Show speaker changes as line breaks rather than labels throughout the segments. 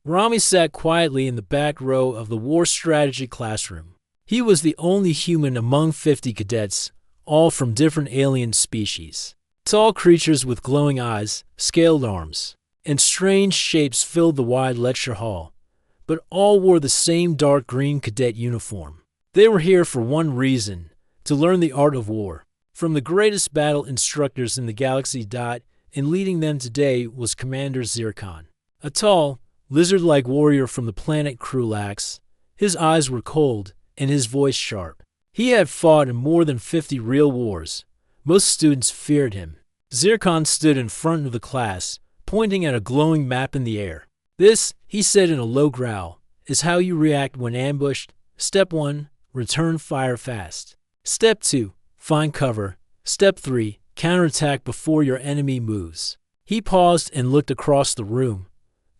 Rami sat quietly in the back row of the war strategy classroom. He was the only human among 50 cadets, all from different alien species. Tall creatures with glowing eyes, scaled arms, and strange shapes filled the wide lecture hall, but all wore the same dark green cadet uniform. They were here for one reason: to learn the art of war. From the greatest battle instructors in the galaxy. And leading them today was Commander Zircon, a tall, lizard-like warrior from the planet Krulax. His eyes were cold and his voice sharp. He had fought in more than 50 real wars. Most students feared him. Zircon stood in front of the class, pointing at a glowing map in the air. "This," he said in a low growl, "is how you react when ambushed. Step 1, return fire fast. Step 2, find cover. Step 3, counterattack before your enemy moves." He paused and looked across the room.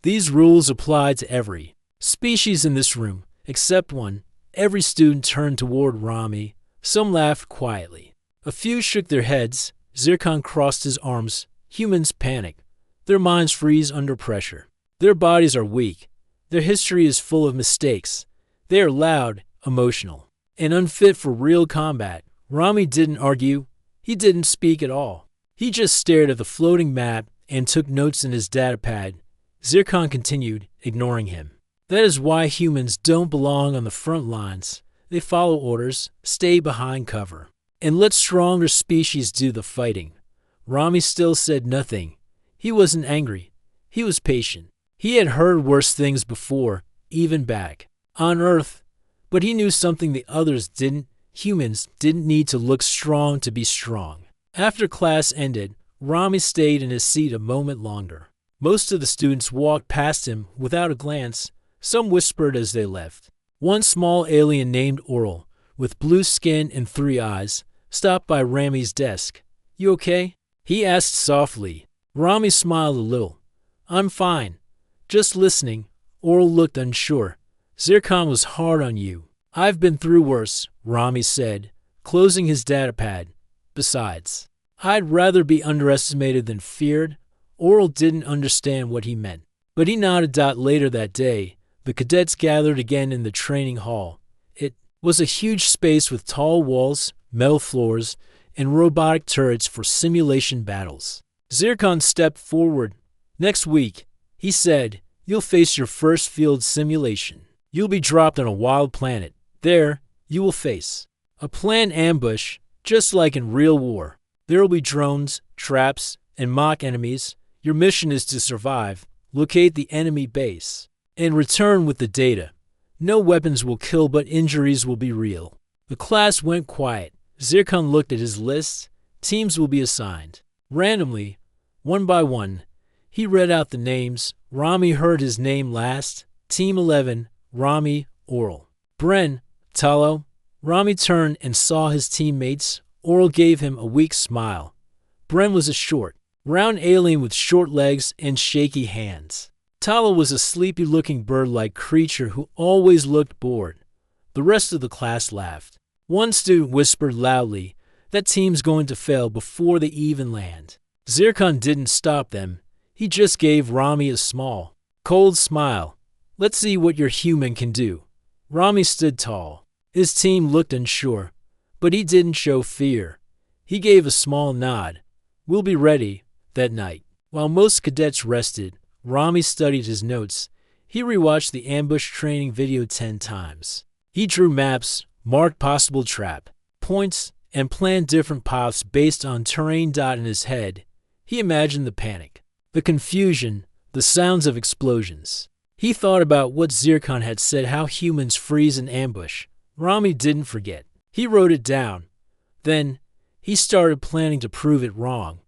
These rules applied to every species in this room, except one. Every student turned toward Rami. Some laughed quietly. A few shook their heads. Zircon crossed his arms. Humans panic. Their minds freeze under pressure. Their bodies are weak. Their history is full of mistakes. They are loud, emotional, and unfit for real combat. Rami didn't argue. He didn't speak at all. He just stared at the floating map and took notes in his datapad. Zircon continued, ignoring him. "That is why humans don't belong on the front lines. They follow orders, stay behind cover, and let stronger species do the fighting." Rami still said nothing. He wasn't angry. He was patient. He had heard worse things before, even back on Earth, but he knew something the others didn't. Humans didn't need to look strong to be strong. After class ended, Rami stayed in his seat a moment longer. Most of the students walked past him without a glance. Some whispered as they left. One small alien named Oral, with blue skin and 3 eyes, stopped by Rami's desk. "You okay?" he asked softly. Rami smiled a little. "I'm fine. Just listening." Oral looked unsure. "Zircon was hard on you." "I've been through worse," Rami said, closing his datapad. "Besides, I'd rather be underestimated than feared." Oral didn't understand what he meant, but he nodded. Later that day, the cadets gathered again in the training hall. It was a huge space with tall walls, metal floors, and robotic turrets for simulation battles. Zircon stepped forward. "Next week," he said, "you'll face your first field simulation. You'll be dropped on a wild planet. There, you will face a planned ambush, just like in real war. There will be drones, traps, and mock enemies. Your mission is to survive, locate the enemy base, and return with the data. No weapons will kill, but injuries will be real." The class went quiet. Zircon looked at his list. Teams will be assigned randomly, one by one. He read out the names. Rami heard his name last. Team 11, Rami, Oral. "Bren, Talo." Rami turned and saw his teammates. Oral gave him a weak smile. Bren was a short, round alien with short legs and shaky hands. Talo was a sleepy-looking bird-like creature who always looked bored. The rest of the class laughed. One student whispered loudly, "That team's going to fail before they even land." Zircon didn't stop them. He just gave Rami a small, cold smile. "Let's see what your human can do." Rami stood tall. His team looked unsure, but he didn't show fear. He gave a small nod. "We'll be ready." That night, while most cadets rested, Rami studied his notes. He rewatched the ambush training video 10 times. He drew maps, marked possible trap points, and planned different paths based on terrain. In his head, he imagined the panic, the confusion, the sounds of explosions. He thought about what Zircon had said, how humans freeze in ambush. Rami didn't forget. He wrote it down. Then, he started planning to prove it wrong.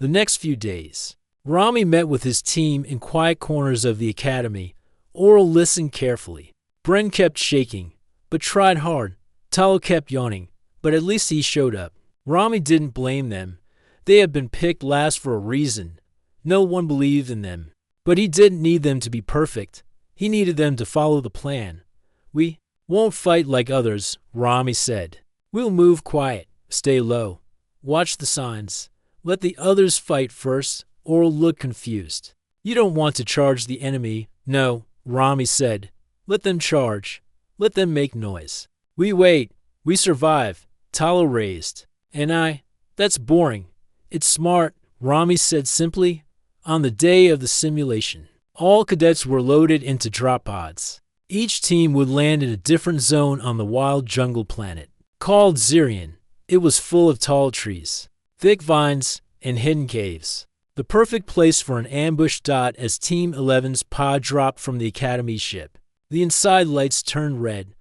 The next few days, Rami met with his team in quiet corners of the academy. Oral listened carefully. Bren kept shaking, but tried hard. Talo kept yawning, but at least he showed up. Rami didn't blame them. They had been picked last for a reason. No one believed in them. But he didn't need them to be perfect. He needed them to follow the plan. "We won't fight like others," Rami said. "We'll move quiet, stay low, watch the signs. Let the others fight first." Oral looked confused. "You don't want to charge the enemy." "No," Rami said. Let them charge. Let them make noise. We wait. We survive, Talo raised. That's boring. It's smart, Rami said simply. On the day of the simulation, all cadets were loaded into drop pods. Each team would land in a different zone on the wild jungle planet, called Zirian. It was full of tall trees, thick vines, and hidden caves. The perfect place for an ambush. As Team 11's pod dropped from the Academy ship, the inside lights turned red.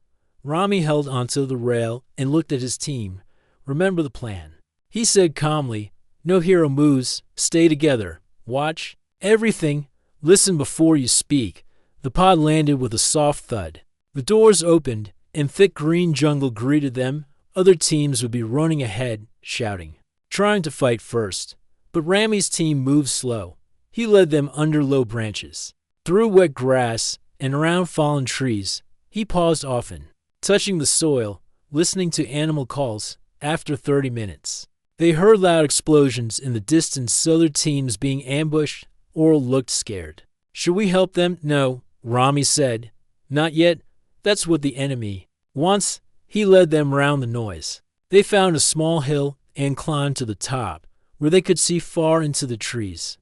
Rami held onto the rail and looked at his team. Remember the plan, he said calmly. No hero moves. Stay together. Watch everything. Listen before you speak. The pod landed with a soft thud. The doors opened, and thick green jungle greeted them. Other teams would be running ahead, shouting, trying to fight first. But Rami's team moved slow. He led them under low branches, through wet grass, and around fallen trees. He paused often, touching the soil, listening to animal calls. After 30 minutes, they heard loud explosions in the distance. Other teams being ambushed. Oral looked scared. Should we help them? No, Rami said. Not yet. That's what the enemy wants. He led them round the noise. They found a small hill and climbed to the top, where they could see far into the trees.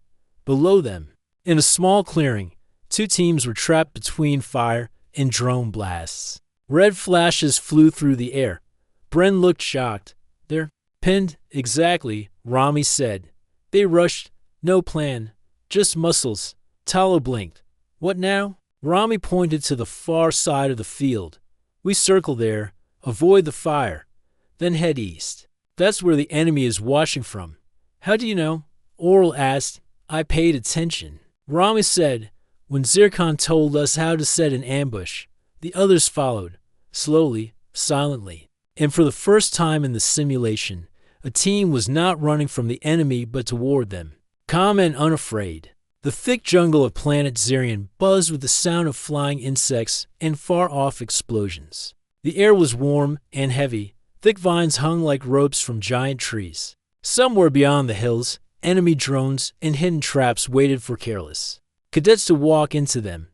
Below them, in a small clearing, two teams were trapped between fire and drone blasts. Red flashes flew through the air. Bren looked shocked. They're pinned. Exactly, Rami said. They rushed. No plan. Just muscles. Talo blinked. What now? Rami pointed to the far side of the field. We circle there, avoid the fire, then head east. That's where the enemy is watching from. How do you know? Oral asked. I paid attention. Rami said. When Zircon told us how to set an ambush, the others followed, slowly, silently. And for the first time in the simulation, a team was not running from the enemy but toward them, calm and unafraid. The thick jungle of planet Zirian buzzed with the sound of flying insects and far-off explosions. The air was warm and heavy. Thick vines hung like ropes from giant trees. Somewhere beyond the hills, enemy drones and hidden traps waited for careless cadets to walk into them.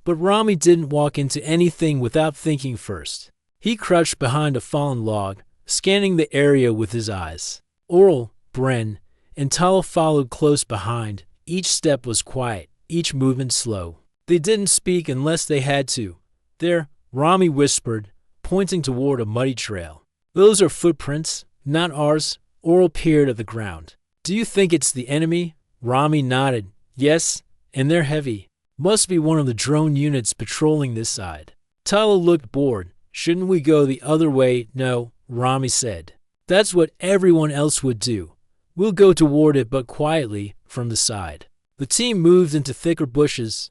But Rami didn't walk into anything without thinking first. He crouched behind a fallen log, scanning the area with his eyes. Oral, Bren, and Talo followed close behind. Each step was quiet, each movement slow. They didn't speak unless they had to. There, Rami whispered, pointing toward a muddy trail. Those are footprints, not ours. Oral peered at the ground. Do you think it's the enemy? Rami nodded. Yes, and they're heavy. Must be one of the drone units patrolling this side. Talo looked bored. Shouldn't we go the other way? No, Rami said. That's what everyone else would do. We'll go toward it, but quietly, from the side. The team moved into thicker bushes.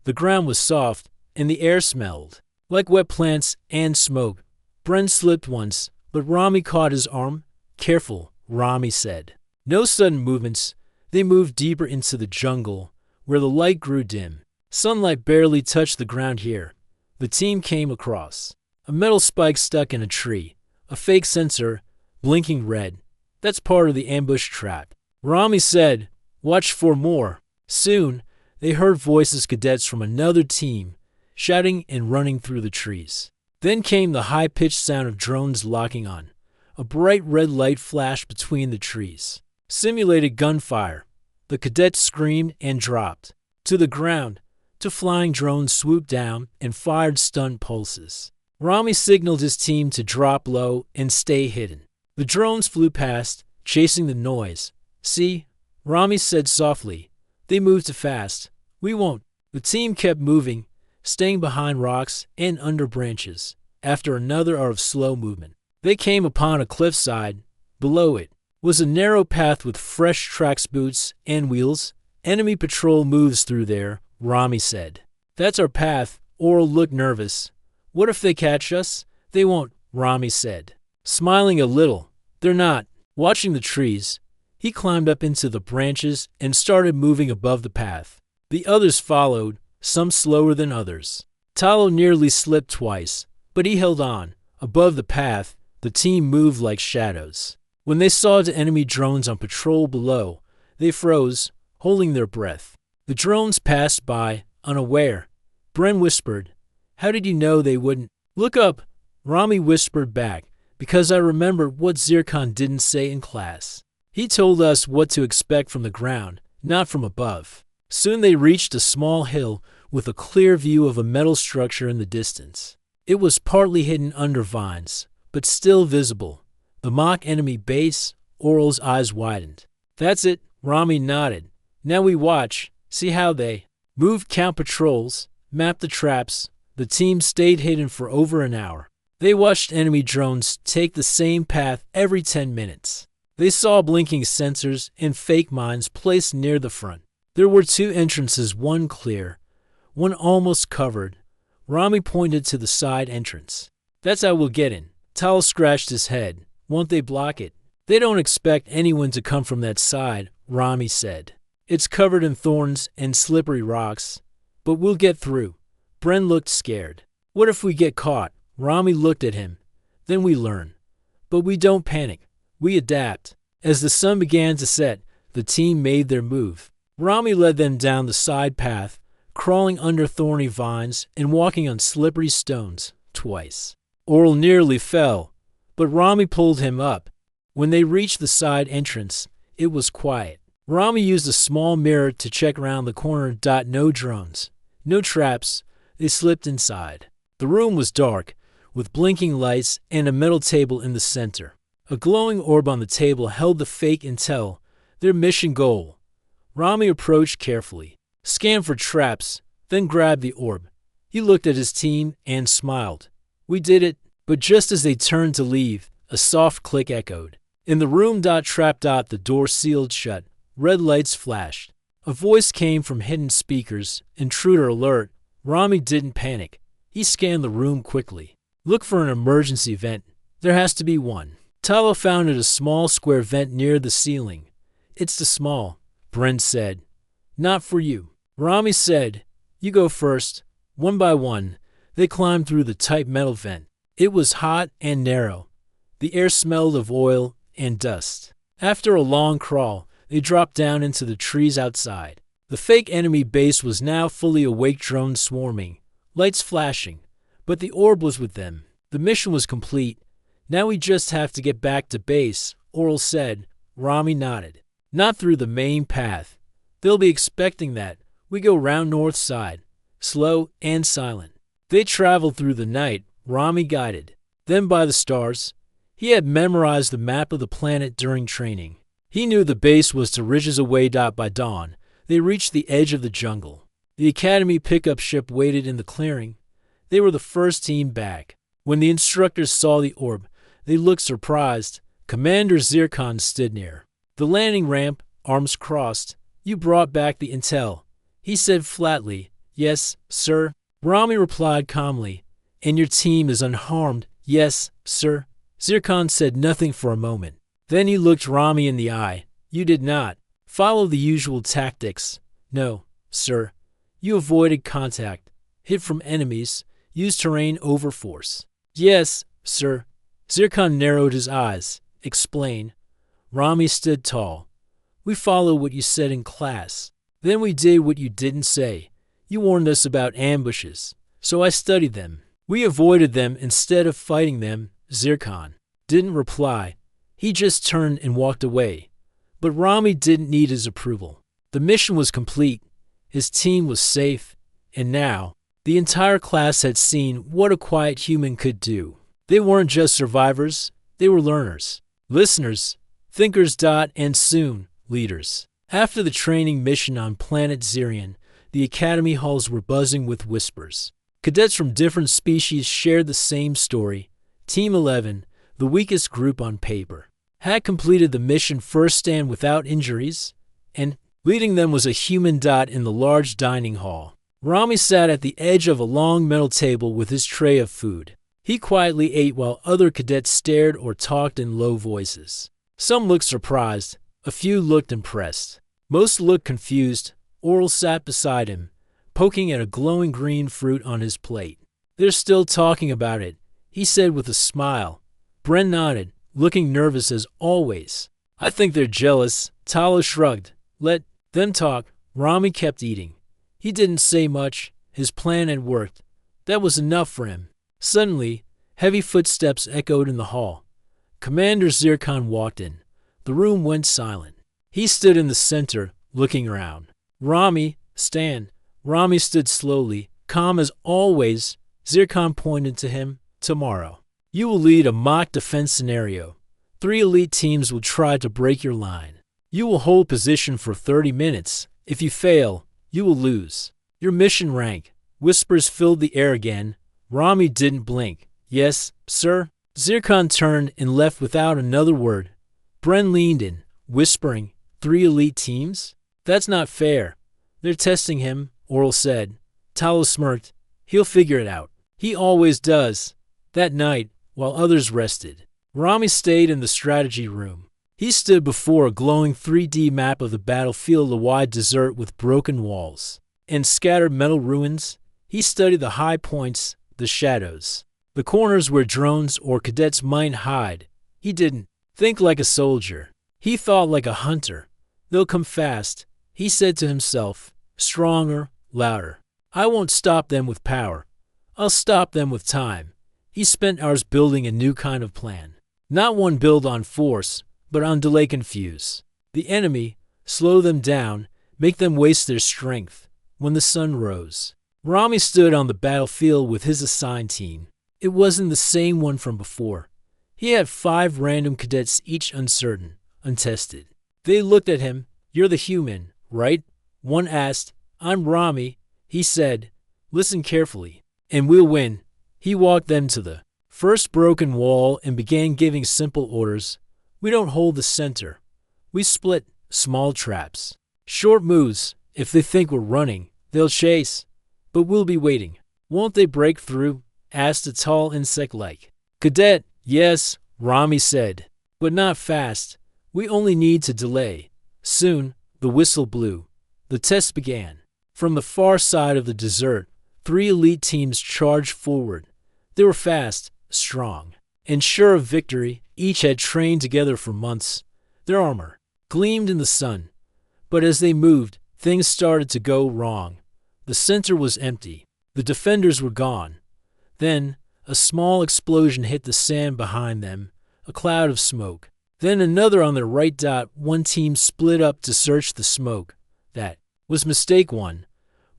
The ground was soft, and the air smelled like wet plants and smoke. Bren slipped once, but Rami caught his arm. Careful, Rami said. No sudden movements. They moved deeper into the jungle, where the light grew dim. Sunlight barely touched the ground here. The team came across a metal spike stuck in a tree, a fake sensor, blinking red. That's part of the ambush trap. Rami said, watch for more. Soon, they heard voices cadets from another team, shouting and running through the trees. Then came the high-pitched sound of drones locking on. A bright red light flashed between the trees. Simulated gunfire. The cadets screamed and dropped. To the ground, two flying drones swooped down and fired stun pulses. Rami signaled his team to drop low and stay hidden. The drones flew past, chasing the noise. See? Rami said softly. They moved too fast. We won't. The team kept moving, staying behind rocks and under branches. After another hour of slow movement, they came upon a cliffside. Below it was a narrow path with fresh tracks boots and wheels. Enemy patrol moves through there, Rami said. That's our path. Oral looked nervous. What if they catch us? They won't, Rami said, smiling a little. They're not. Watching the trees, he climbed up into the branches and started moving above the path. The others followed, some slower than others. Talo nearly slipped twice, but he held on. Above the path, the team moved like shadows. When they saw the enemy drones on patrol below, they froze, holding their breath. The drones passed by, unaware. Bren whispered. How did you know they wouldn't? Look up, Rami whispered back, because I remembered what Zircon didn't say in class. He told us what to expect from the ground, not from above. Soon they reached a small hill with a clear view of a metal structure in the distance. It was partly hidden under vines, but still visible. The mock enemy base. Oral's eyes widened. That's it, Rami nodded. Now we watch, see how they moved, count patrols, map the traps. The team stayed hidden for over an hour. They watched enemy drones take the same path every 10 minutes. They saw blinking sensors and fake mines placed near the front. There were 2 entrances, one clear, one almost covered. Rami pointed to the side entrance. That's how we'll get in. Tal scratched his head. Won't they block it? They don't expect anyone to come from that side, Rami said. It's covered in thorns and slippery rocks, but we'll get through. Bren looked scared. What if we get caught? Rami looked at him. Then we learn. But we don't panic. We adapt. As the sun began to set, the team made their move. Rami led them down the side path, crawling under thorny vines and walking on slippery stones twice. Oral nearly fell, but Rami pulled him up. When they reached the side entrance, it was quiet. Rami used a small mirror to check around the corner. No drones, no traps. They slipped inside. The room was dark, with blinking lights and a metal table in the center. A glowing orb on the table held the fake intel, their mission goal. Rami approached carefully, scanned for traps, then grabbed the orb. He looked at his team and smiled. We did it, but just as they turned to leave, a soft click echoed. In the room. Trap. The door sealed shut. Red lights flashed. A voice came from hidden speakers. Intruder alert. Rami didn't panic. He scanned the room quickly. Look for an emergency vent. There has to be one. Talo found a small square vent near the ceiling. It's too small, Bren said. Not for you. Rami said, you go first. One by one, they climbed through the tight metal vent. It was hot and narrow. The air smelled of oil and dust. After a long crawl, they dropped down into the trees outside. The fake enemy base was now fully awake, drones swarming, lights flashing, but the orb was with them. The mission was complete. Now we just have to get back to base, Oral said. Rami nodded. Not through the main path. They'll be expecting that. We go round north side, slow and silent. They traveled through the night, Rami guided. Then by the stars. He had memorized the map of the planet during training. He knew the base was to ridges away. By dawn, they reached the edge of the jungle. The Academy pickup ship waited in the clearing. They were the first team back. When the instructors saw the orb, they looked surprised. Commander Zircon stood near the landing ramp, arms crossed. You brought back the intel, he said flatly. Yes, sir. Rami replied calmly. And your team is unharmed? Yes, sir. Zircon said nothing for a moment. Then he looked Rami in the eye. You did not follow the usual tactics. No, sir. You avoided contact, hid from enemies, used terrain over force. Yes, sir. Zircon narrowed his eyes. Explain. Rami stood tall. We followed what you said in class. Then we did what you didn't say. You warned us about ambushes, so I studied them. We avoided them instead of fighting them. Zircon didn't reply. He just turned and walked away. But Rami didn't need his approval. The mission was complete. His team was safe. And now, the entire class had seen what a quiet human could do. They weren't just survivors. They were learners, listeners, thinkers. And soon, leaders. After the training mission on planet Zirian, the academy halls were buzzing with whispers. Cadets from different species shared the same story. Team 11, the weakest group on paper, had completed the mission first stand without injuries, and leading them was a human. In the large dining hall, Rami sat at the edge of a long metal table with his tray of food. He quietly ate while other cadets stared or talked in low voices. Some looked surprised, a few looked impressed. Most looked confused. Oral sat beside him, poking at a glowing green fruit on his plate. They're still talking about it, he said with a smile. Bren nodded, looking nervous as always. I think they're jealous. Talo shrugged. Let them talk. Rami kept eating. He didn't say much. His plan had worked. That was enough for him. Suddenly, heavy footsteps echoed in the hall. Commander Zircon walked in. The room went silent. He stood in the center, looking around. Rami, stand. Rami stood slowly, calm as always. Zircon pointed to him. Tomorrow, you will lead a mock defense scenario. 3 elite teams will try to break your line. You will hold position for 30 minutes. If you fail, you will lose. Your mission rank. Whispers filled the air again. Rami didn't blink. Yes, sir. Zircon turned and left without another word. Bren leaned in, whispering, 3 elite teams? That's not fair. They're testing him, Oral said. Talo smirked. He'll figure it out. He always does. That night, while others rested, Rami stayed in the strategy room. He stood before a glowing 3D map of the battlefield, a wide desert with broken walls and scattered metal ruins. He studied the high points, the shadows, the corners where drones or cadets might hide. He didn't think like a soldier. He thought like a hunter. They'll come fast, he said to himself, stronger, louder. I won't stop them with power. I'll stop them with time. He spent hours building a new kind of plan. Not one built on force, but on delay confuse. The enemy, slow them down, make them waste their strength. When the sun rose, Rami stood on the battlefield with his assigned team. It wasn't the same one from before. He had 5 random cadets, each uncertain, untested. They looked at him. You're the human, right? One asked. I'm Rami, he said. Listen carefully, and we'll win. He walked them to the first broken wall and began giving simple orders. We don't hold the center. We split small traps. Short moves. If they think we're running, they'll chase. But we'll be waiting. Won't they break through? Asked a tall insect-like cadet. Yes, Rami said. But not fast. We only need to delay. Soon, the whistle blew. The test began. From the far side of the desert, 3 elite teams charged forward. They were fast, strong, and sure of victory. Each had trained together for months. Their armor gleamed in the sun. But as they moved, things started to go wrong. The center was empty. The defenders were gone. Then, a small explosion hit the sand behind them, a cloud of smoke. Then another on their right. One team split up to search the smoke. That was mistake 1.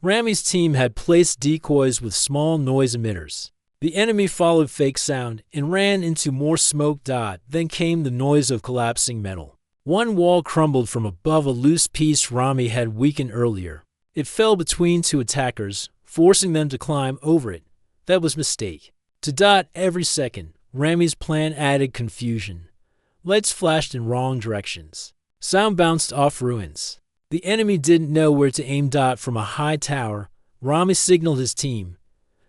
Rami's team had placed decoys with small noise emitters. The enemy followed fake sound and ran into more smoke. Then came the noise of collapsing metal. One wall crumbled from above a loose piece Rami had weakened earlier. It fell between 2 attackers, forcing them to climb over it. That was mistake. To every second, Rami's plan added confusion. Lights flashed in wrong directions. Sound bounced off ruins. The enemy didn't know where to aim. From a high tower, Rami signaled his team.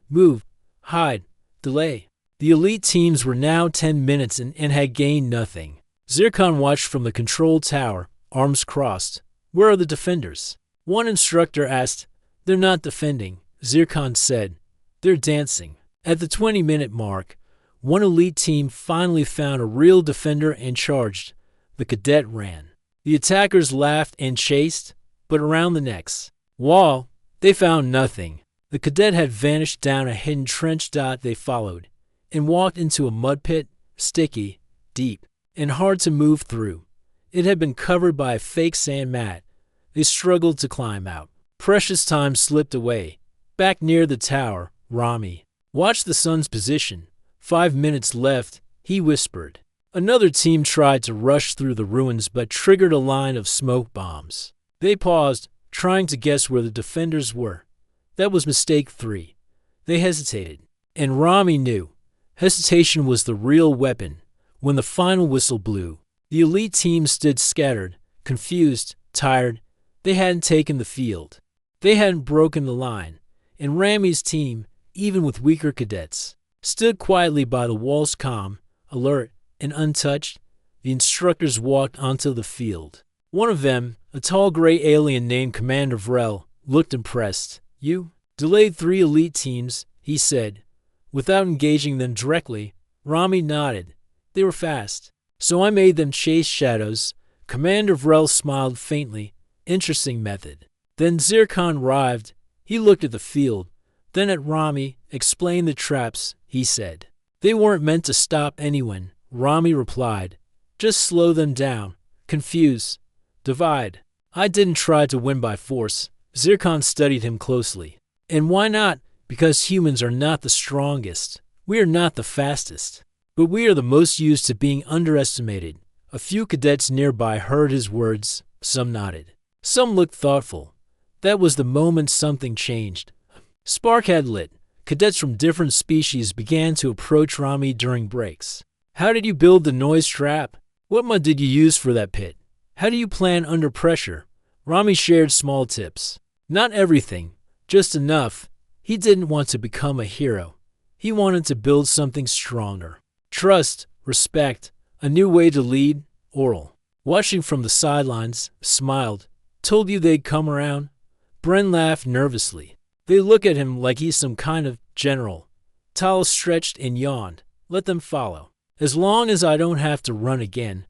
Move, hide, delay. The elite teams were now 10 minutes and had gained nothing. Zircon watched from the control tower, arms crossed. Where are the defenders? One instructor asked. They're not defending, Zircon said. They're dancing. At the 20-minute mark, one elite team finally found a real defender and charged. The cadet ran. The attackers laughed and chased, but around the next wall, they found nothing. The cadet had vanished down a hidden trench. They followed and walked into a mud pit, sticky, deep, and hard to move through. It had been covered by a fake sand mat. They struggled to climb out. Precious time slipped away. Back near the tower, Rami watched the sun's position. 5 minutes left, he whispered. Another team tried to rush through the ruins but triggered a line of smoke bombs. They paused, trying to guess where the defenders were. That was mistake 3. They hesitated. And Rami knew. Hesitation was the real weapon. When the final whistle blew, the elite team stood scattered, confused, tired. They hadn't taken the field. They hadn't broken the line. And Rami's team, even with weaker cadets, stood quietly by the walls, calm, alert, and untouched. The instructors walked onto the field. One of them, a tall gray alien named Commander Vrel, looked impressed. You delayed 3 elite teams, he said. Without engaging them directly, Rami nodded. They were fast. So I made them chase shadows. Commander Vrel smiled faintly. Interesting method. Then Zircon arrived. He looked at the field. Then at Rami, "Explain the traps," he said. "They weren't meant to stop anyone," Rami replied. "Just slow them down, confuse, divide." "I didn't try to win by force." Zircon studied him closely. "And why not? Because humans are not the strongest. We are not the fastest. But we are the most used to being underestimated." A few cadets nearby heard his words. Some nodded. Some looked thoughtful. That was the moment something changed. Spark had lit. Cadets from different species began to approach Rami during breaks. "How did you build the noise trap? What mud did you use for that pit? How do you plan under pressure?" Rami shared small tips. Not everything, just enough. He didn't want to become a hero. He wanted to build something stronger. Trust, respect, a new way to lead. Oral, watching from the sidelines, smiled. "Told you they'd come around." Bren laughed nervously. "They look at him like he's some kind of general." Tal stretched and yawned. "Let them follow. As long as I don't have to run again."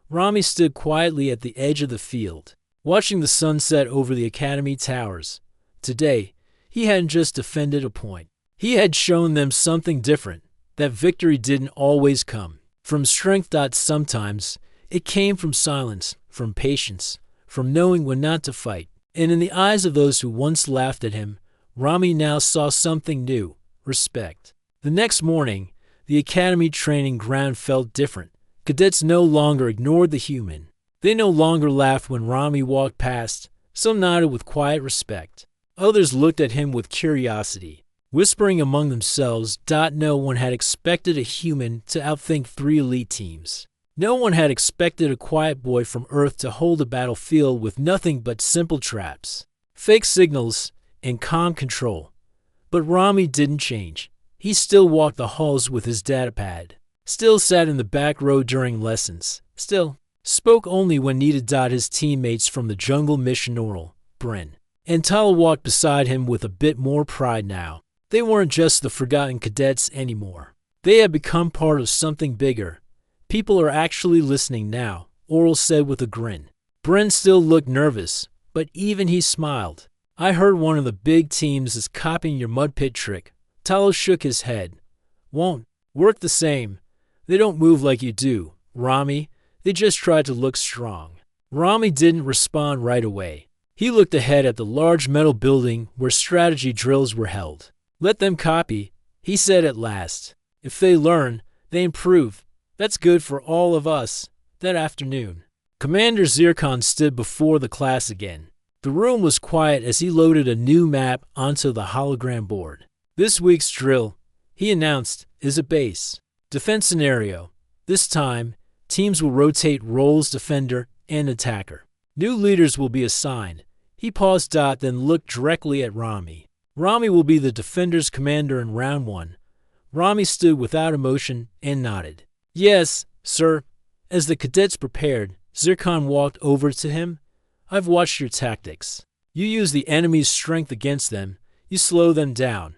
Rami stood quietly at the edge of the field, watching the sunset over the academy towers. Today, he hadn't just defended a point. He had shown them something different, that victory didn't always come from strength. Sometimes it came from silence, from patience, from knowing when not to fight. And in the eyes of those who once laughed at him, Rami now saw something new: respect. The next morning, the academy training ground felt different. Cadets no longer ignored the human. They no longer laughed when Rami walked past. Some nodded with quiet respect. Others looked at him with curiosity, whispering among themselves. No one had expected a human to outthink 3 elite teams. No one had expected a quiet boy from Earth to hold a battlefield with nothing but simple traps, fake signals, and calm control. But Rami didn't change. He still walked the halls with his datapad, still sat in the back row during lessons, still spoke only when needed. His teammates from the jungle mission, Oral, Bren, and Tal, walked beside him with a bit more pride now. They weren't just the forgotten cadets anymore. They had become part of something bigger. "People are actually listening now," Oral said with a grin. Bren still looked nervous, but even he smiled. "I heard one of the big teams is copying your mud pit trick." Tal shook his head. "Won't work the same. They don't move like you do, Rami. They just try to look strong." Rami didn't respond right away. He looked ahead at the large metal building where strategy drills were held. "Let them copy," he said at last. "If they learn, they improve. That's good for all of us." That afternoon, Commander Zircon stood before the class again. The room was quiet as he loaded a new map onto the hologram board. "This week's drill," he announced, "is a base defense scenario. This time, teams will rotate roles: defender and attacker. New leaders will be assigned." He paused, then looked directly at Rami. "Rami will be the defender's commander in round 1. Rami stood without emotion and nodded. "Yes, sir." As the cadets prepared, Zircon walked over to him. "I've watched your tactics. You use the enemy's strength against them. You slow them down,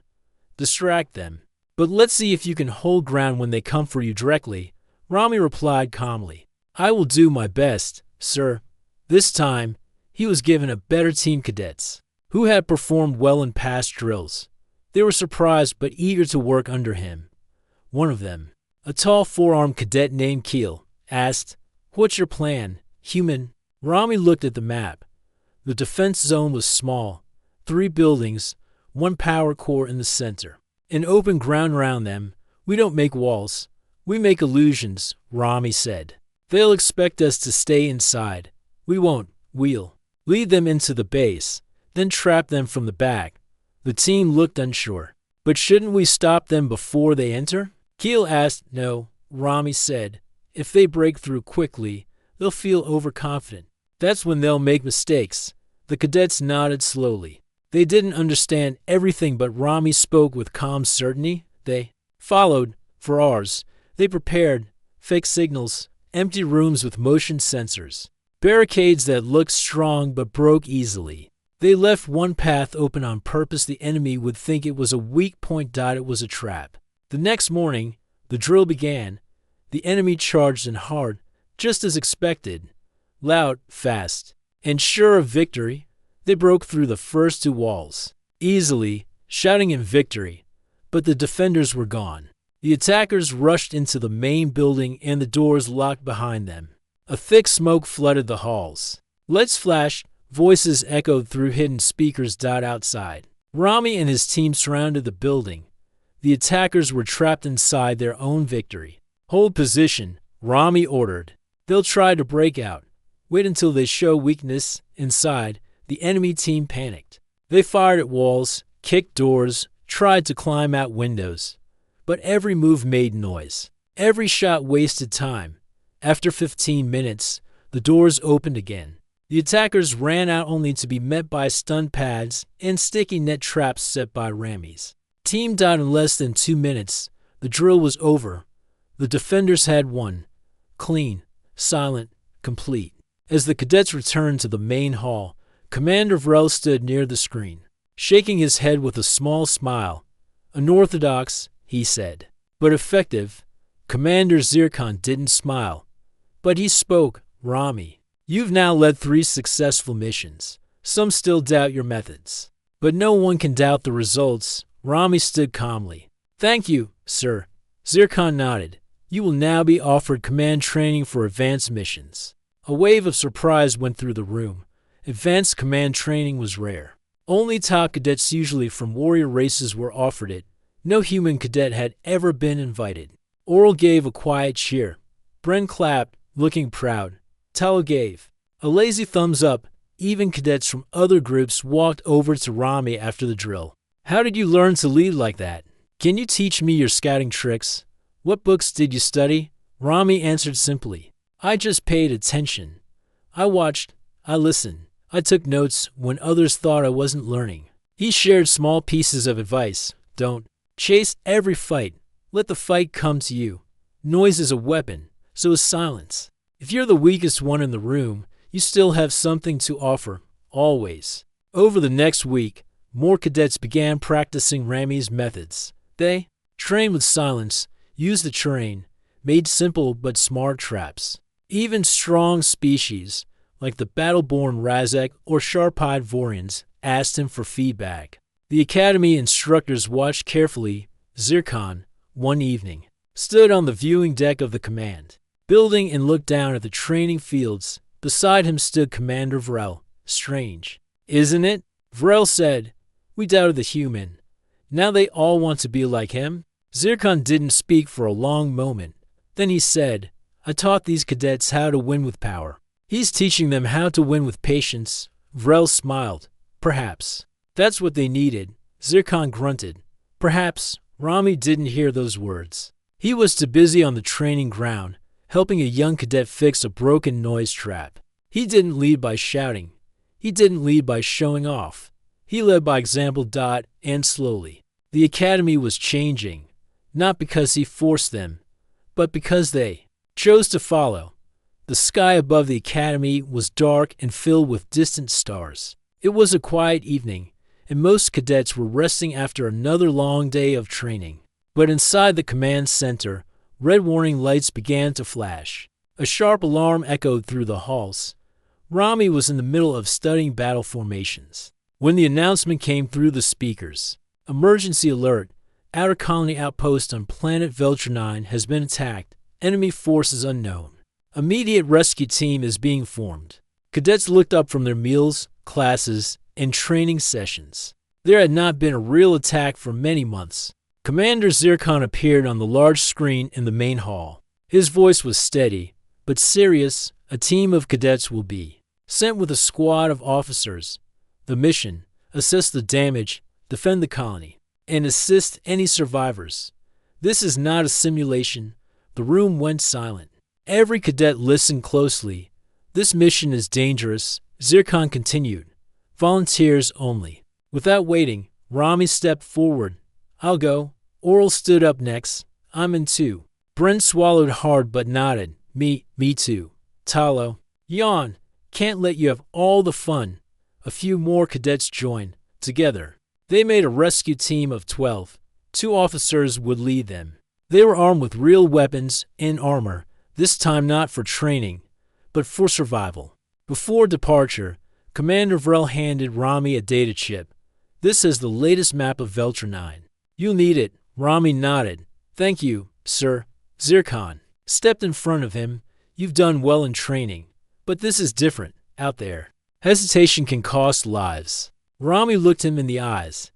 distract them. But let's see if you can hold ground when they come for you directly." Rami replied calmly. "I will do my best, sir." This time, he was given a better team: cadets who had performed well in past drills. They were surprised but eager to work under him. One of them, a tall 4-armed cadet named Keel, asked, "What's your plan, human?" Rami looked at the map. The defense zone was small: 3 buildings, 1 power core in the center, and open ground around them. "We don't make walls. We make illusions," Rami said. "They'll expect us to stay inside. We won't. We'll lead them into the base, then trap them from the back." The team looked unsure. "But shouldn't we stop them before they enter?" Keel asked. "No," Rami said. "If they break through quickly, they'll feel overconfident. That's when they'll make mistakes." The cadets nodded slowly. They didn't understand everything, but Rami spoke with calm certainty. They followed. For ours, they prepared fake signals, empty rooms with motion sensors, barricades that looked strong but broke easily. They left one path open on purpose. The enemy would think it was a weak point. It was a trap. The next morning, the drill began. The enemy charged in hard, just as expected. Loud, fast, and sure of victory. They broke through the first 2 walls easily, shouting in victory, but the defenders were gone. The attackers rushed into the main building and the doors locked behind them. A thick smoke flooded the halls. Lights flashed, voices echoed through hidden speakers outside. Rami and his team surrounded the building. The attackers were trapped inside their own victory. "Hold position," Rami ordered. "They'll try to break out. Wait until they show weakness." Inside, the enemy team panicked. They fired at walls, kicked doors, tried to climb out windows. But every move made noise. Every shot wasted time. After 15 minutes, the doors opened again. The attackers ran out only to be met by stun pads and sticky net traps set by Ramis. Team died in less than 2 minutes. The drill was over. The defenders had won. Clean, silent, complete. As the cadets returned to the main hall, Commander Vrel stood near the screen, shaking his head with a small smile. "Unorthodox," he said, "but effective." Commander Zircon didn't smile, but he spoke. "Rami, you've now led 3 successful missions. Some still doubt your methods, but no one can doubt the results." Rami stood calmly. "Thank you, sir." Zircon nodded. "You will now be offered command training for advanced missions." A wave of surprise went through the room. Advanced command training was rare. Only top cadets, usually from warrior races, were offered it. No human cadet had ever been invited. Oral gave a quiet cheer. Bren clapped, looking proud. Talo gave a lazy thumbs up. Even cadets from other groups walked over to Rami after the drill. "How did you learn to lead like that? Can you teach me your scouting tricks? What books did you study?" Rami answered simply. "I just paid attention. I watched, I listened, I took notes when others thought I wasn't learning." He shared small pieces of advice. Don't chase every fight. Let the fight come to you. Noise is a weapon, so is silence. If you're the weakest one in the room, you still have something to offer, always. Over the next week, more cadets began practicing Rami's methods. They trained with silence, used the terrain, made simple but smart traps. Even strong species, like the battle-born Razak or sharp-eyed Vorians, asked him for feedback. The academy instructors watched carefully. Zircon, one evening, stood on the viewing deck of the command building and looked down at the training fields. Beside him stood Commander Vrel. "Strange, isn't it?" Vrel said. "We doubted the human. Now they all want to be like him." Zircon didn't speak for a long moment. Then he said, "I taught these cadets how to win with power. He's teaching them how to win with patience." Vrel smiled. "Perhaps. That's what they needed." Zircon grunted. Perhaps. Rami didn't hear those words. He was too busy on the training ground, helping a young cadet fix a broken noise trap. He didn't lead by shouting. He didn't lead by showing off. He led by example. And slowly, the academy was changing, not because he forced them, but because they chose to follow. The sky above the academy was dark and filled with distant stars. It was a quiet evening, and most cadets were resting after another long day of training. But inside the command center, red warning lights began to flash. A sharp alarm echoed through the halls. Rami was in the middle of studying battle formations when the announcement came through the speakers. "Emergency alert. Outer colony outpost on planet Veltra 9 has been attacked. Enemy forces unknown. Immediate rescue team is being formed." Cadets looked up from their meals, classes, and training sessions. There had not been a real attack for many months. Commander Zircon appeared on the large screen in the main hall. His voice was steady, but serious. "A team of cadets will be sent with a squad of officers. The mission: assess the damage, defend the colony, and assist any survivors. This is not a simulation." The room went silent. Every cadet listened closely. "This mission is dangerous," Zircon continued. "Volunteers only." Without waiting, Rami stepped forward. "I'll go." Oral stood up next. "I'm in too." Brent swallowed hard but nodded. Me too." Talo yawned. "Can't let you have all the fun." A few more cadets joined. Together, they made a rescue team of 12. 2 officers would lead them. They were armed with real weapons and armor, this time not for training, but for survival. Before departure, Commander Vrel handed Rami a data chip. This is the latest map of Veltra 9. You'll need it. Rami nodded. Thank you, sir. Zircon stepped in front of him. You've done well in training, but this is different out there. Hesitation can cost lives. Rami looked him in the eyes.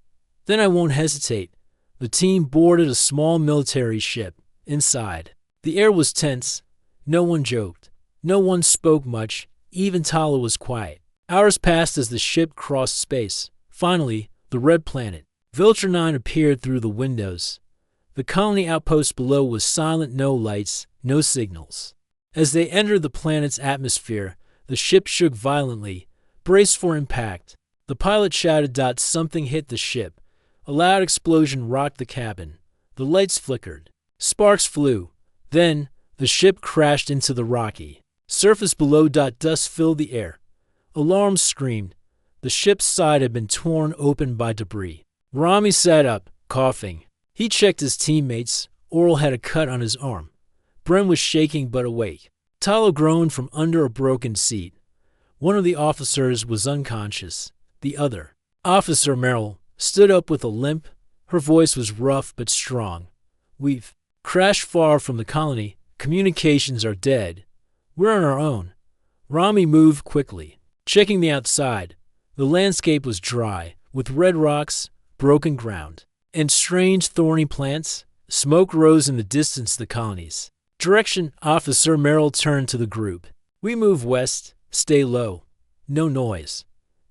Then I won't hesitate. The team boarded a small military ship. Inside, the air was tense. No one joked. No one spoke much. Even Tala was quiet. Hours passed as the ship crossed space. Finally, the red planet. Veltra 9 appeared through the windows. The colony outpost below was silent, no lights, no signals. As they entered the planet's atmosphere, the ship shook violently, braced for impact. The pilot shouted. Something hit the ship. A loud explosion rocked the cabin. The lights flickered. Sparks flew. Then, the ship crashed into the rocky surface below. Dust filled the air. Alarms screamed. The ship's side had been torn open by debris. Rami sat up, coughing. He checked his teammates. Oral had a cut on his arm. Bren was shaking but awake. Talo groaned from under a broken seat. One of the officers was unconscious. The other, Officer Merrill, stood up with a limp. Her voice was rough but strong. We've crashed far from the colony. Communications are dead. We're on our own. Rami moved quickly, checking the outside. The landscape was dry, with red rocks, broken ground, and strange thorny plants. Smoke rose in the distance. The colonies. Direction. Officer Merrill turned to the group. We move west. Stay low. No noise.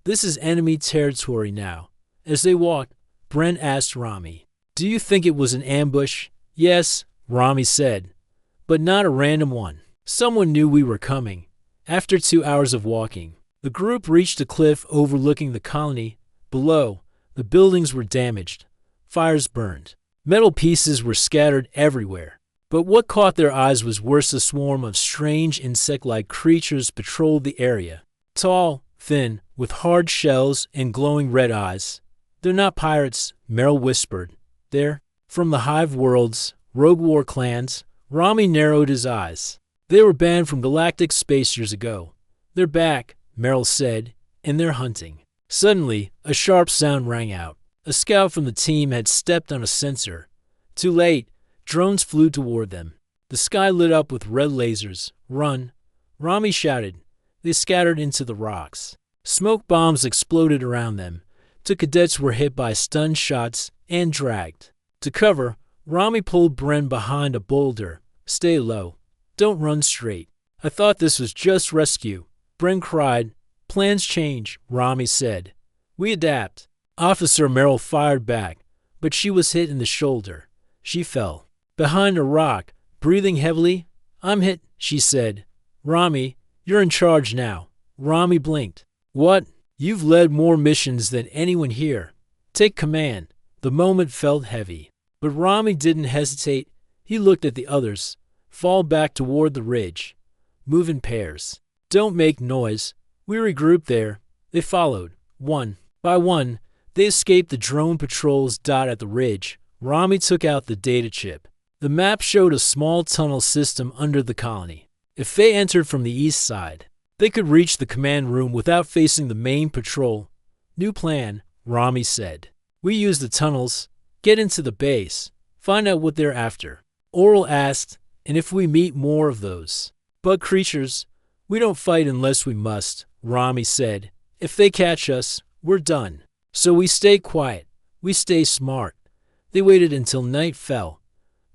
This is enemy territory now. As they walked, Brent asked Rami, Do you think it was an ambush? Yes, Rami said, but not a random one. Someone knew we were coming. After 2 hours of walking, the group reached a cliff overlooking the colony. Below, the buildings were damaged. Fires burned. Metal pieces were scattered everywhere. But what caught their eyes was worse. A swarm of strange insect-like creatures patrolled the area. Tall, thin, with hard shells and glowing red eyes. They're not pirates, Merrill whispered. They're from the Hive Worlds, Rogue War clans. Rami narrowed his eyes. They were banned from galactic space years ago. They're back, Merrill said, and they're hunting. Suddenly, a sharp sound rang out. A scout from the team had stepped on a sensor. Too late. Drones flew toward them. The sky lit up with red lasers. Run! Rami shouted. They scattered into the rocks. Smoke bombs exploded around them. Two cadets were hit by stun shots and dragged. To cover, Rami pulled Bren behind a boulder. Stay low. Don't run straight. I thought this was just rescue. Bren cried. Plans change, Rami said. We adapt. Officer Merrill fired back, but she was hit in the shoulder. She fell. Behind a rock, breathing heavily. I'm hit, she said. Rami, you're in charge now. Rami blinked. What? You've led more missions than anyone here. Take command. The moment felt heavy. But Rami didn't hesitate. He looked at the others. Fall back toward the ridge. Move in pairs. Don't make noise. We regrouped there. They followed. One by one, they escaped the drone patrols. At the ridge, Rami took out the data chip. The map showed a small tunnel system under the colony. If they entered from the east side, they could reach the command room without facing the main patrol. New plan, Rami said. We use the tunnels, get into the base, find out what they're after. Oral asked, and if we meet more of those bug creatures, we don't fight unless we must, Rami said. If they catch us, we're done. So we stay quiet. We stay smart. They waited until night fell.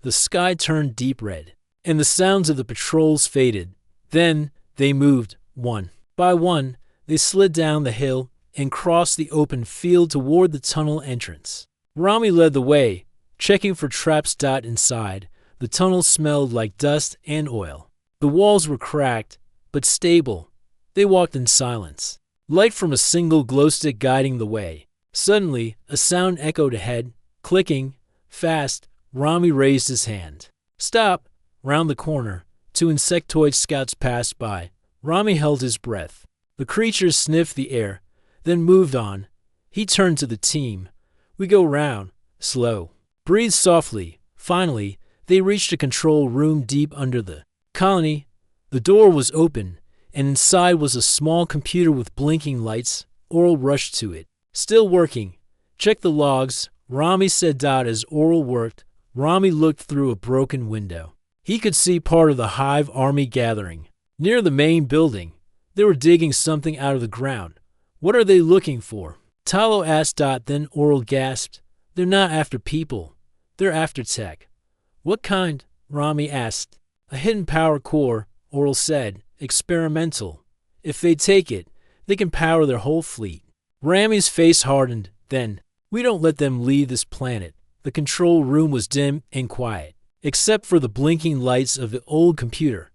The sky turned deep red, and the sounds of the patrols faded. Then they moved. One by one, they slid down the hill and crossed the open field toward the tunnel entrance. Rami led the way, checking for traps. Inside, the tunnel smelled like dust and oil. The walls were cracked, but stable. They walked in silence, light from a single glow stick guiding the way. Suddenly, a sound echoed ahead, clicking, fast. Rami raised his hand. Stop! Round the corner, two insectoid scouts passed by. Rami held his breath. The creatures sniffed the air, then moved on. He turned to the team. We go round. Slow. Breathe softly. Finally, they reached a control room deep under the colony. The door was open, and inside was a small computer with blinking lights. Oral rushed to it. Still working. Check the logs, Rami said. As Oral worked, Rami looked through a broken window. He could see part of the hive army gathering. Near the main building, they were digging something out of the ground. What are they looking for? Talo asked. Then Oral gasped. They're not after people. They're after tech. What kind? Rami asked. A hidden power core, Oral said. Experimental. If they take it, they can power their whole fleet. Rami's face hardened. Then, we don't let them leave this planet. The control room was dim and quiet, except for the blinking lights of the old computer.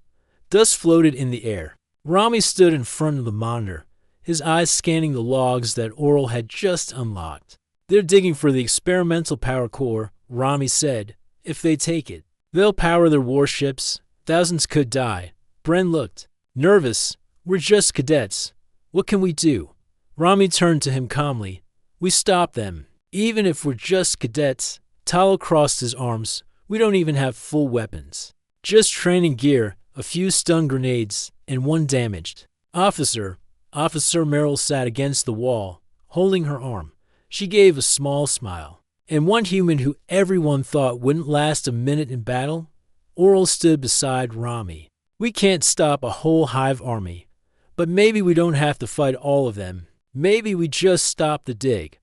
Dust floated in the air. Rami stood in front of the monitor, his eyes scanning the logs that Oral had just unlocked. They're digging for the experimental power core, Rami said. If they take it, they'll power their warships. Thousands could die. Bren looked nervous. We're just cadets. What can we do? Rami turned to him calmly. We stop them. Even if we're just cadets. Talo crossed his arms. We don't even have full weapons. Just training gear, a few stun grenades, and one damaged. Officer Merrill sat against the wall, holding her arm. She gave a small smile. And one human who everyone thought wouldn't last a minute in battle? Oral stood beside Rami. We can't stop a whole hive army. But maybe we don't have to fight all of them. Maybe we just stop the dig.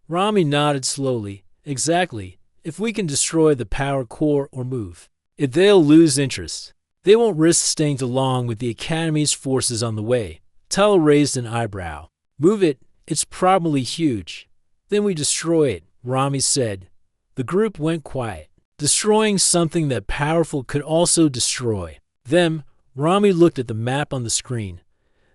Rami nodded slowly. Exactly. If we can destroy the power core or move it, they'll lose interest. They won't risk staying too long with the Academy's forces on the way. Talo raised an eyebrow. Move it. It's probably huge. Then we destroy it, Rami said. The group went quiet. Destroying something that powerful could also destroy them. Rami looked at the map on the screen.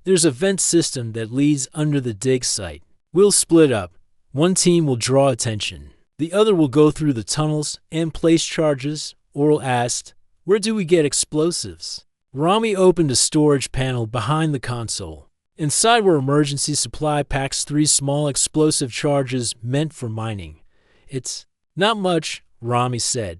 There's a vent system that leads under the dig site. We'll split up. One team will draw attention. The other will go through the tunnels and place charges. Oral asked, where do we get explosives? Rami opened a storage panel behind the console. Inside were emergency supply packs, 3 small explosive charges meant for mining. It's not much, Rami said,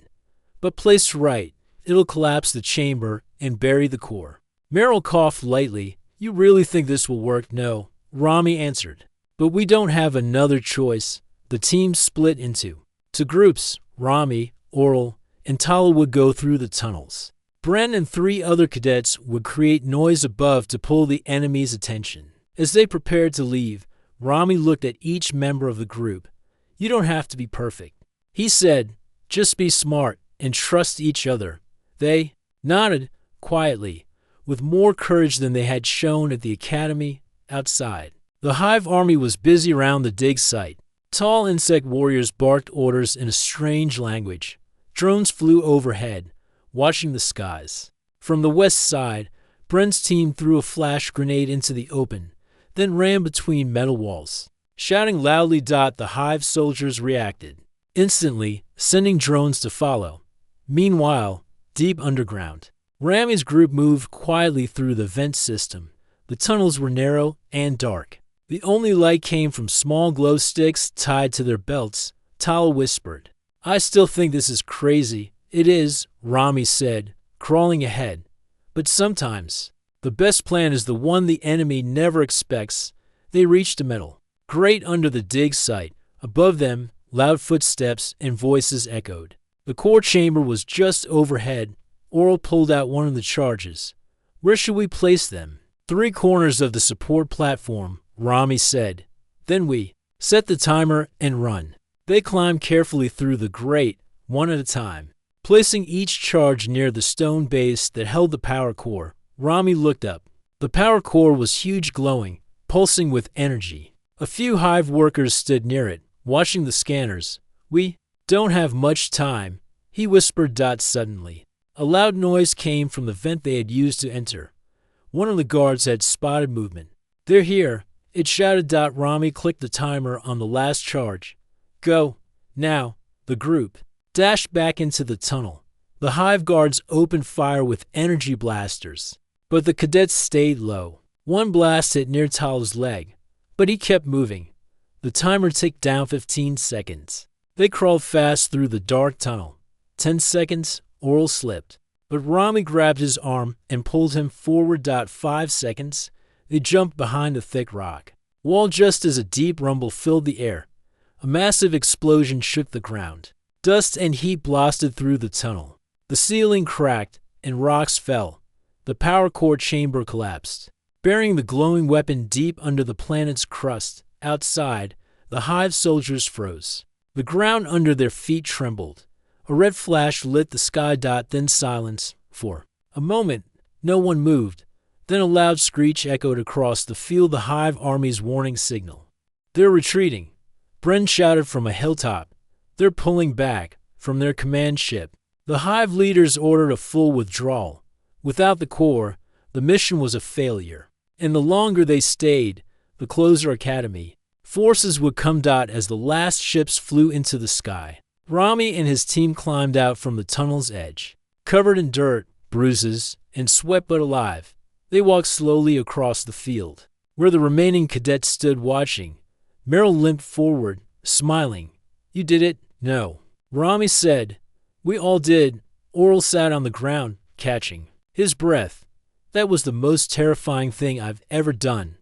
but placed right, it'll collapse the chamber and bury the core. Merrill coughed lightly. You really think this will work? No, Rami answered. But we don't have another choice. The team split into 2 groups. Rami, Oral, and Talo would go through the tunnels. Bren and 3 other cadets would create noise above to pull the enemy's attention. As they prepared to leave, Rami looked at each member of the group. You don't have to be perfect, he said. Just be smart and trust each other. They nodded quietly, with more courage than they had shown at the academy outside. The hive army was busy around the dig site. Tall insect warriors barked orders in a strange language. Drones flew overhead, watching the skies. From the west side, Bren's team threw a flash grenade into the open, then ran between metal walls. Shouting loudly, the hive soldiers reacted instantly, sending drones to follow. Meanwhile, deep underground, Rami's group moved quietly through the vent system. The tunnels were narrow and dark. The only light came from small glow sticks tied to their belts. Talo whispered, I still think this is crazy. It is, Rami said, crawling ahead. But sometimes, the best plan is the one the enemy never expects. They reached a metal grate under the dig site. Above them, loud footsteps and voices echoed. The core chamber was just overhead. Oral pulled out one of the charges. Where should we place them? 3 corners of the support platform, Rami said. Then we set the timer and run. They climbed carefully through the grate, one at a time, placing each charge near the stone base that held the power core. Rami looked up. The power core was huge, glowing, pulsing with energy. A few hive workers stood near it, watching the scanners. We don't have much time, he whispered. Suddenly, a loud noise came from the vent they had used to enter. One of the guards had spotted movement. They're here, it shouted. Rami clicked the timer on the last charge. Go. Now, the group dashed back into the tunnel. The hive guards opened fire with energy blasters, but the cadets stayed low. One blast hit near Talo's leg, but he kept moving. The timer ticked down 15 seconds. They crawled fast through the dark tunnel. 10 seconds, Oral slipped, but Rami grabbed his arm and pulled him forward. 5 seconds, they jumped behind a thick rock wall just as a deep rumble filled the air. A massive explosion shook the ground. Dust and heat blasted through the tunnel. The ceiling cracked, and rocks fell. The power core chamber collapsed, burying the glowing weapon deep under the planet's crust. Outside, the Hive soldiers froze. The ground under their feet trembled. A red flash lit the sky. Then silence. For a moment, no one moved. Then a loud screech echoed across the field, the Hive army's warning signal. "They're retreating," Bren shouted from a hilltop. "They're pulling back from their command ship." The Hive leaders ordered a full withdrawal. Without the core, the mission was a failure. And the longer they stayed, the closer Academy forces would come. As the last ships flew into the sky, Rami and his team climbed out from the tunnel's edge. Covered in dirt, bruises, and sweat but alive, they walked slowly across the field. Where the remaining cadets stood watching, Meryl limped forward, smiling. "You did it?" "No," Rami said. "We all did." Oral sat on the ground, catching his breath. "That was the most terrifying thing I've ever done."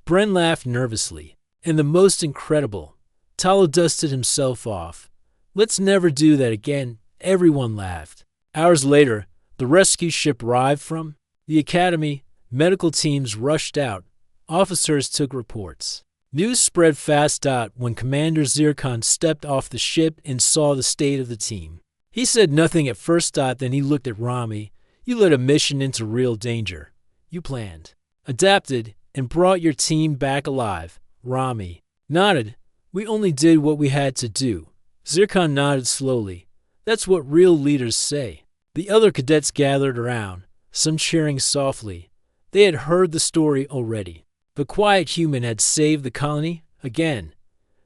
Bren laughed nervously. "And the most incredible." Talo dusted himself off. "Let's never do that again." Everyone laughed. Hours later, the rescue ship arrived from the Academy. Medical teams rushed out. Officers took reports. News spread fast. When Commander Zircon stepped off the ship and saw the state of the team, he said nothing at first. Then he looked at Rami. "You led a mission into real danger. You planned, adapted, and brought your team back alive." Rami nodded. "We only did what we had to do." Zircon nodded slowly. "That's what real leaders say." The other cadets gathered around, some cheering softly. They had heard the story already. The quiet human had saved the colony again.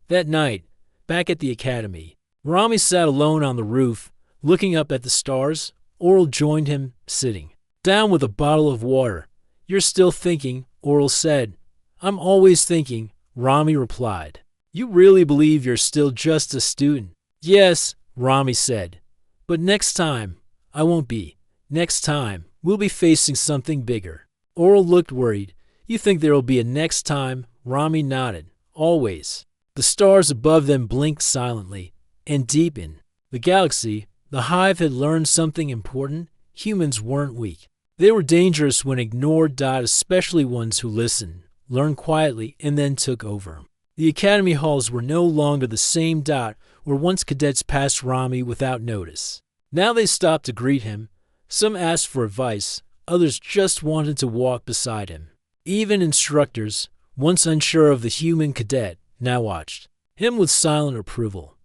That night, back at the Academy, Rami sat alone on the roof, looking up at the stars. Oral joined him, sitting down with a bottle of water. "You're still thinking," Oral said. "I'm always thinking," Rami replied. "You really believe you're still just a student?" "Yes," Rami said. "But next time, I won't be. Next time, we'll be facing something bigger." Oral looked worried. "You think there'll be a next time?" Rami nodded. "Always." The stars above them blinked silently and deepened. The galaxy, the Hive, had learned something important. Humans weren't weak. They were dangerous when ignored. Especially ones who listened, learned quietly, and then took over. The Academy halls were no longer the same. Where once cadets passed Rami without notice, now they stopped to greet him. Some asked for advice, others just wanted to walk beside him. Even instructors, once unsure of the human cadet, now watched him with silent approval.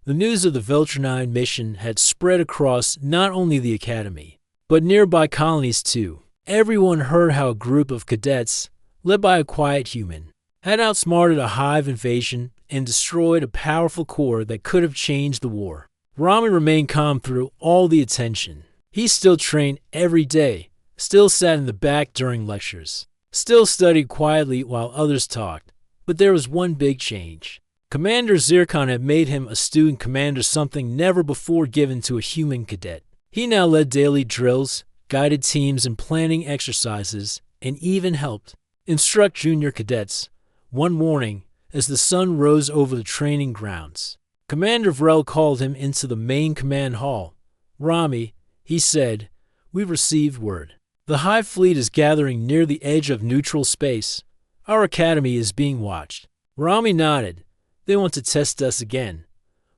The news of the Veltrinine mission had spread across not only the Academy, but nearby colonies too. Everyone heard how a group of cadets, led by a quiet human, had outsmarted a Hive invasion and destroyed a powerful core that could have changed the war. Rami remained calm through all the attention. He still trained every day, still sat in the back during lectures, still studied quietly while others talked. But there was one big change. Commander Zircon had made him a student commander, something never before given to a human cadet. He now led daily drills, guided teams in planning exercises, and even helped instruct junior cadets. One morning, as the sun rose over the training grounds, Commander Vrel called him into the main command hall. "Rami," he said, "we've received word. The Hive fleet is gathering near the edge of neutral space. Our academy is being watched." Rami nodded. "They want to test us again."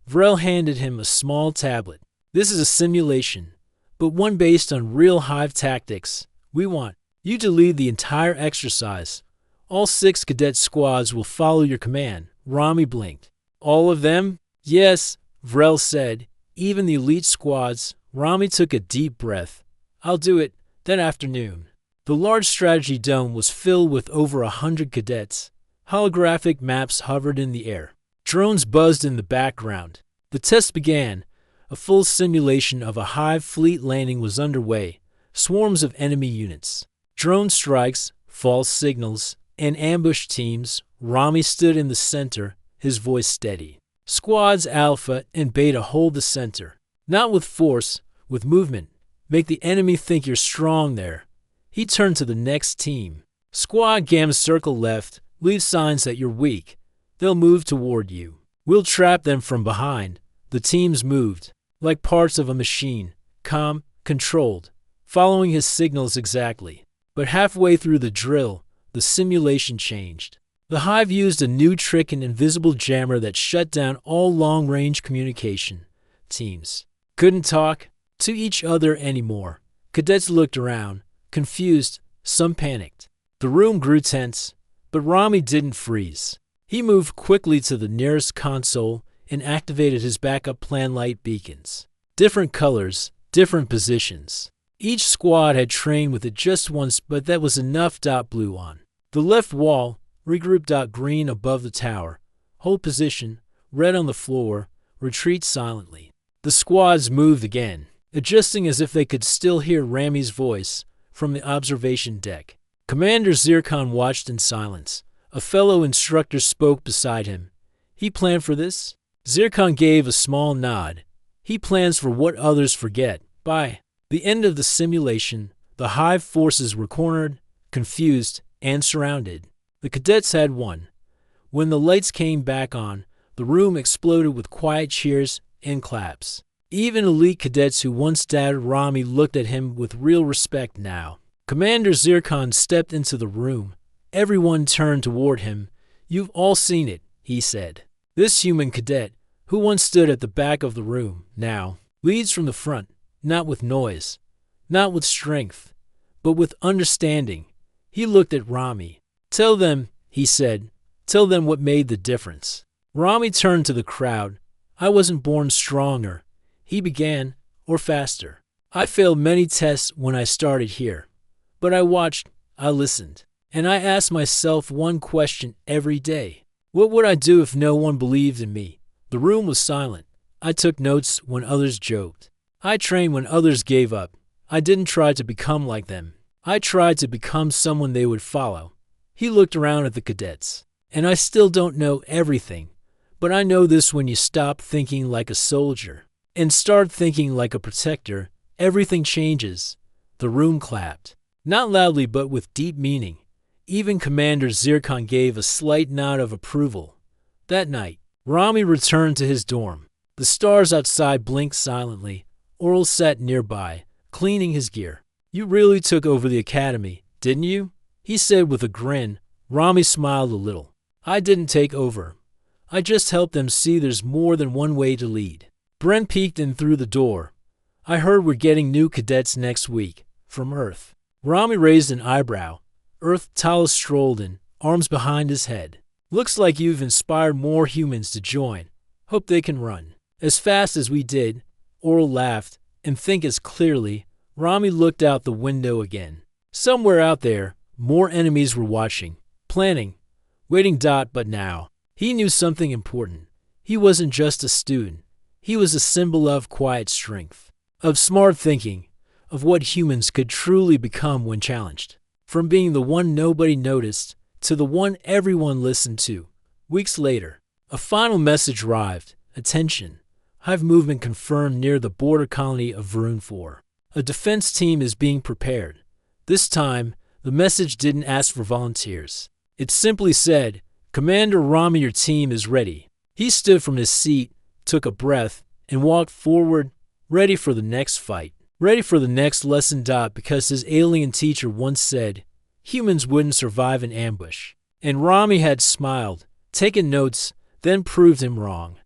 Vrel handed him a small tablet. "This is a simulation, but one based on real Hive tactics. We want you to lead the entire exercise. All 6 cadet squads will follow your command." Rami blinked. "All of them?" "Yes," Vrel said. "Even the elite squads." Rami took a deep breath. "I'll do it." That afternoon, the large strategy dome was filled with over 100 cadets. Holographic maps hovered in the air. Drones buzzed in the background. The test began. A full simulation of a Hive fleet landing was underway. Swarms of enemy units, drone strikes, false signals, and ambush teams. Rami stood in the center, his voice steady. "Squads Alpha and Beta hold the center. Not with force, with movement. Make the enemy think you're strong there." He turned to the next team. "Squad Gamma circle left. Leave signs that you're weak. They'll move toward you. We'll trap them from behind. The teams moved, like parts of a machine, calm, controlled, following his signals exactly. But halfway through the drill, the simulation changed. The hive used a new trick, an invisible jammer that shut down all long-range communication. Teams couldn't talk to each other anymore. Cadets looked around, confused, some panicked. The room grew tense, but Rami didn't freeze. He moved quickly to the nearest console and activated his backup plan light beacons. Different colors, different positions. Each squad had trained with it just once, but that was enough. Blue on the left wall, regroup. Green above the tower. Hold position, red on the floor, retreat silently. The squads moved again, adjusting as if they could still hear Rami's voice from the observation deck. Commander Zircon watched in silence. A fellow instructor spoke beside him. He planned for this? Zircon gave a small nod. He plans for what others forget. By the end of the simulation, the hive forces were cornered, confused, and surrounded. The cadets had won. When the lights came back on, the room exploded with quiet cheers and claps. Even elite cadets who once doubted Rami looked at him with real respect now. Commander Zircon stepped into the room. Everyone turned toward him. You've all seen it, he said. This human cadet, who once stood at the back of the room, now leads from the front, not with noise, not with strength, but with understanding. He looked at Rami. Tell them, he said, tell them what made the difference. Rami turned to the crowd. I wasn't born stronger, he began, or faster. I failed many tests when I started here. But I watched, I listened, and I asked myself one question every day. What would I do if no one believed in me? The room was silent. I took notes when others joked. I trained when others gave up. I didn't try to become like them. I tried to become someone they would follow. He looked around at the cadets. And I still don't know everything. But I know this: when you stop thinking like a soldier and start thinking like a protector, everything changes. The room clapped. Not loudly, but with deep meaning. Even Commander Zircon gave a slight nod of approval. That night, Rami returned to his dorm. The stars outside blinked silently. Oral sat nearby, cleaning his gear. You really took over the academy, didn't you? He said with a grin. Rami smiled a little. I didn't take over. I just helped them see there's more than one way to lead. Brent peeked in through the door. I heard we're getting new cadets next week, from Earth. Rami raised an eyebrow. Earth. Talos strolled in, arms behind his head. Looks like you've inspired more humans to join. Hope they can run as fast as we did. Oral laughed. And think as clearly. Rami looked out the window again. Somewhere out there, more enemies were watching, planning, waiting. But now, he knew something important. He wasn't just a student. He was a symbol of quiet strength, of smart thinking, of what humans could truly become when challenged. From being the one nobody noticed to the one everyone listened to. Weeks later, a final message arrived. Attention. Hive movement confirmed near the border colony of Varun 4. A defense team is being prepared. This time, the message didn't ask for volunteers. It simply said, Commander Rami, your team is ready. He stood from his seat, took a breath, and walked forward, ready for the next fight. Ready for the next lesson. Because his alien teacher once said, humans wouldn't survive an ambush. And Rami had smiled, taken notes, then proved him wrong.